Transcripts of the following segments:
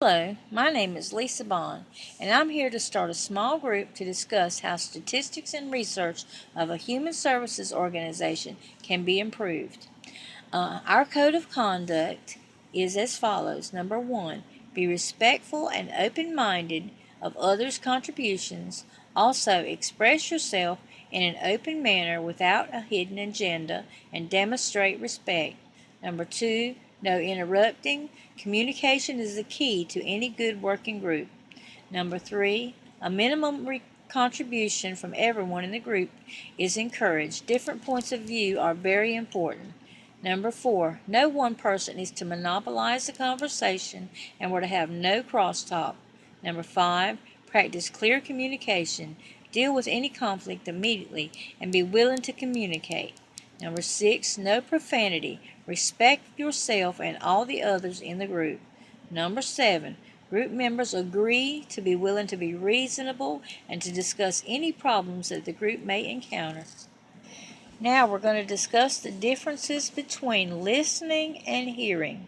Hello, my name is Lisa Bond, and I'm here to start a small group to discuss how statistics and research of a human services organization can be improved. Our code of conduct is as follows. Number 1, be respectful and open-minded of others' contributions. Also, express yourself in an open manner without a hidden agenda and demonstrate respect. Number 2, no interrupting. Communication is the key to any good working group. Number 3, a minimum contribution from everyone in the group is encouraged. Different points of view are very important. Number 4, no one person is to monopolize the conversation and we're to have no crosstalk. Number 5, practice clear communication. Deal with any conflict immediately and be willing to communicate. Number 6, no profanity. Respect yourself and all the others in the group. Number 7, group members agree to be willing to be reasonable and to discuss any problems that the group may encounter. Now we're going to discuss the differences between listening and hearing.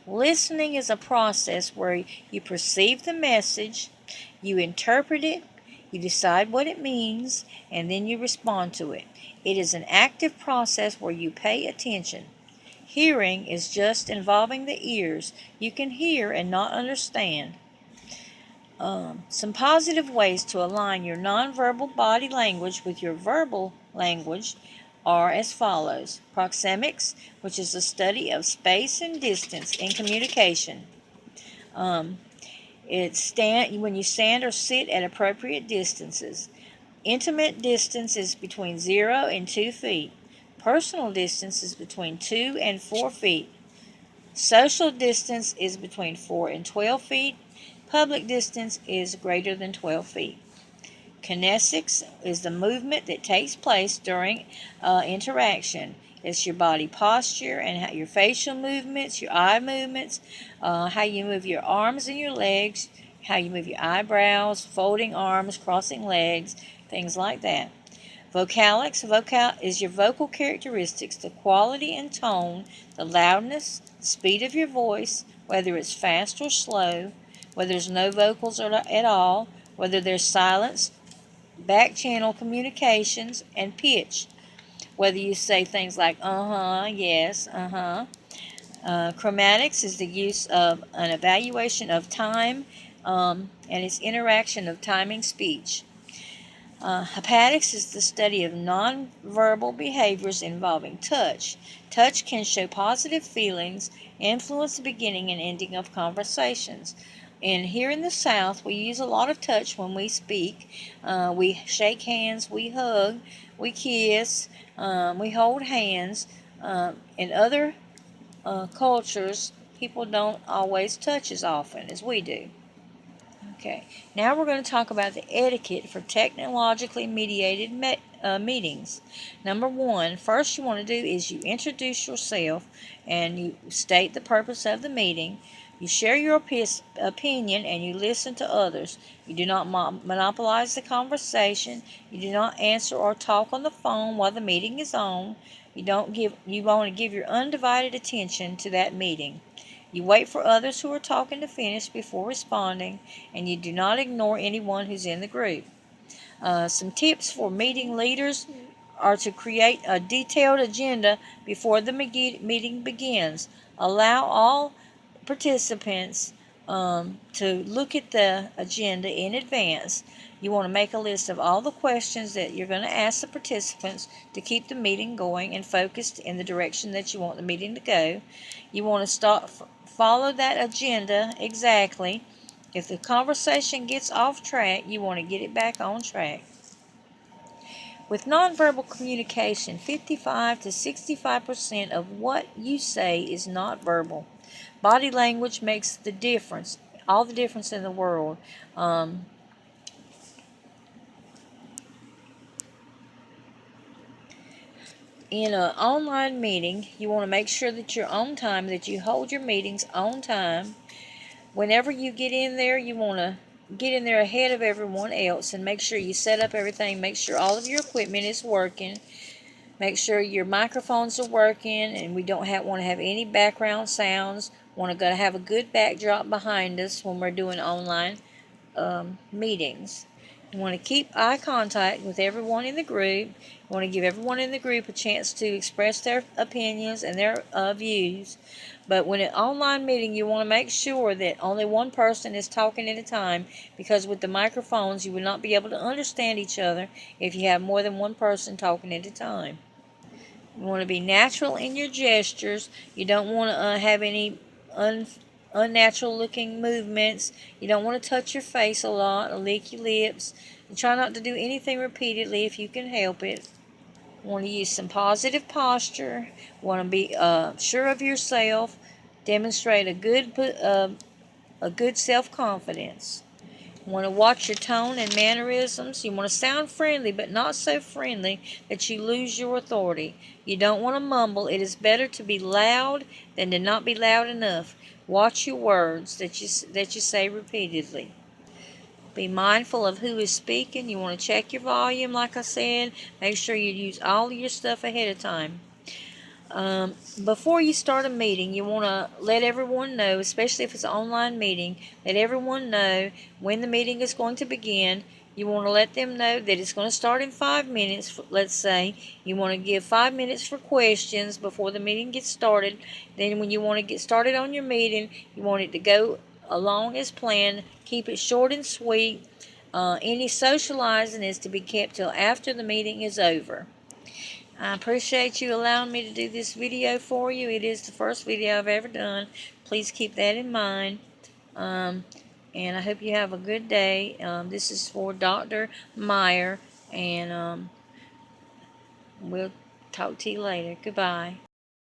Listening is a process where you perceive the message, you interpret it, you decide what it means, and then you respond to it. It is an active process where you pay attention. Hearing is just involving the ears. You can hear and not understand. Some positive ways to align your nonverbal body language with your verbal language are as follows. Proxemics, which is the study of space and distance in communication. When you stand or sit at appropriate distances. Intimate distance is between 0 and 2 feet. Personal distance is between 2 and 4 feet. Social distance is between 4 and 12 feet. Public distance is greater than 12 feet. Kinesics is the movement that takes place during interaction. It's your body posture and your facial movements, your eye movements, how you move your arms and your legs, how you move your eyebrows, folding arms, crossing legs, things like that. Vocalics is your vocal characteristics, the quality and tone, the loudness, the speed of your voice, whether it's fast or slow, whether there's no vocals at all, whether there's silence, back channel communications, and pitch, whether you say things like yes, chromatics is the use of an evaluation of time and its interaction of timing speech. Haptics is the study of nonverbal behaviors involving touch. Touch can show positive feelings, influence the beginning and ending of conversations. And here in the South, we use a lot of touch when we speak. We shake hands, we hug, we kiss, we hold hands. In other cultures, people don't always touch as often as we do. Okay, now we're going to talk about the etiquette for technologically mediated meetings. Number 1, first you want to do is you introduce yourself and you state the purpose of the meeting. You share your opinion and you listen to others. You do not monopolize the conversation. You do not answer or talk on the phone while the meeting is on. You want to give your undivided attention to that meeting. You wait for others who are talking to finish before responding, and you do not ignore anyone who's in the group. Some tips for meeting leaders are to create a detailed agenda before the meeting begins. Allow all participants to look at the agenda in advance. You want to make a list of all the questions that you're going to ask the participants to keep the meeting going and focused in the direction that you want the meeting to go. You want to follow that agenda exactly. If the conversation gets off track, you want to get it back on track. With nonverbal communication, 55 to 65% of what you say is not verbal. Body language makes the difference, all the difference in the world. In an online meeting, you want to make sure that you're on time, that you hold your meetings on time. Whenever you get in there, you want to get in there ahead of everyone else and make sure you set up everything, make sure all of your equipment is working. Make sure your microphones are working, and we don't want to have any background sounds. Want to have a good backdrop behind us when we're doing online meetings. You want to keep eye contact with everyone in the group. You want to give everyone in the group a chance to express their opinions and their views. But when an online meeting, you want to make sure that only one person is talking at a time, because with the microphones, you will not be able to understand each other if you have more than one person talking at a time. You want to be natural in your gestures. You don't want to have any unnatural looking movements. You don't want to touch your face a lot or lick your lips. And try not to do anything repeatedly if you can help it. You want to use some positive posture. You want to be sure of yourself. Demonstrate a good self-confidence. You want to watch your tone and mannerisms. You want to sound friendly, but not so friendly that you lose your authority. You don't want to mumble. It is better to be loud than to not be loud enough. Watch your words that you say repeatedly. Be mindful of who is speaking. You want to check your volume, like I said. Make sure you use all of your stuff ahead of time. Before you start a meeting, you want to let everyone know, especially if it's an online meeting, let everyone know when the meeting is going to begin. You want to let them know that it's going to start in 5 minutes, let's say. You want to give 5 minutes for questions before the meeting gets started. Then when you want to get started on your meeting, you want it to go along as planned. Keep it short and sweet. Any socializing is to be kept till after the meeting is over. I appreciate you allowing me to do this video for you. It is the first video I've ever done. Please keep that in mind. And I hope you have a good day. This is for Dr. Meyer, and we'll talk to you later. Goodbye.